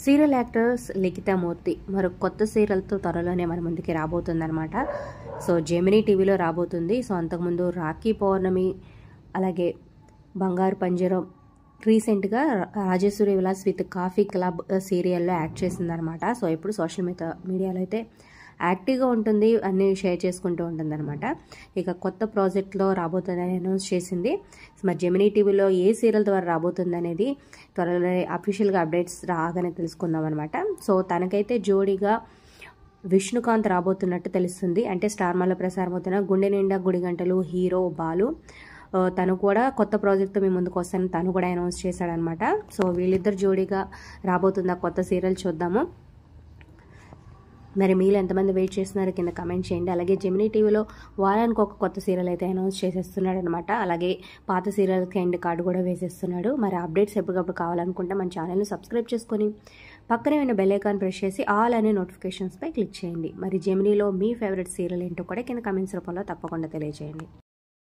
Serial actors Likhita మూర్తి మరో కొత్త సీరియల్తో త్వరలోనే మన ముందుకి రాబోతుందన్నమాట. సో జెమినీ టీవీలో రాబోతుంది. సో అంతకుముందు రాఖీ పౌర్ణమి, అలాగే బంగారు పంజరం, రీసెంట్గా Rajeshwari Vilas with coffee club సీరియల్లో యాక్ట్ చేసిందనమాట. సో ఇప్పుడు సోషల్ మీడియాలో అయితే యాక్టివ్గా ఉంటుంది, అన్ని షేర్ చేసుకుంటూ ఉంటుందన్నమాట. ఇక కొత్త ప్రాజెక్ట్లో రాబోతుందని అనౌన్స్ చేసింది. మరి జెమినీ టీవీలో ఏ సీరియల్ ద్వారా రాబోతుంది అనేది త్వరలో అఫీషియల్గా అప్డేట్స్ రాగానే తెలుసుకుందాం అనమాట. సో తనకైతే జోడీగా విష్ణుకాంత్ రాబోతున్నట్టు తెలుస్తుంది. అంటే స్టార్మాలో ప్రసారమవుతున్న గుండె నిండా గుడి గంటలు హీరో బాలు తను కూడా కొత్త ప్రాజెక్ట్తో మీ ముందుకు వస్తానని తను కూడా అనౌన్స్ చేశాడనమాట. సో వీళ్ళిద్దరు జోడీగా రాబోతున్న కొత్త సీరియల్ చూద్దాము. మరి మీరు ఎంతమంది వెయిట్ చేస్తున్నారు కింద కమెంట్ చేయండి. అలాగే జెమినీ టీవీలో వారానికి ఒక కొత్త సీరియల్ అయితే అనౌన్స్ చేసేస్తున్నాడు అనమాట. అలాగే పాత సీరియల్కి ఎండ్ కార్డు కూడా వేసేస్తున్నాడు. మరి అప్డేట్స్ ఎప్పటికప్పుడు కావాలనుకుంటే మన ఛానల్ని సబ్స్క్రైబ్ చేసుకొని పక్కనే ఉన్న బెల్ ఐకాన్ ప్రెస్ చేసి ఆల్ అనే నోటిఫికేషన్స్పై క్లిక్ చేయండి. మరి జెమినీలో మీ ఫేవరెట్ సీరియల్ ఏంటో కూడా కింద కమెంట్స్ రూపంలో తప్పకుండా తెలియజేయండి.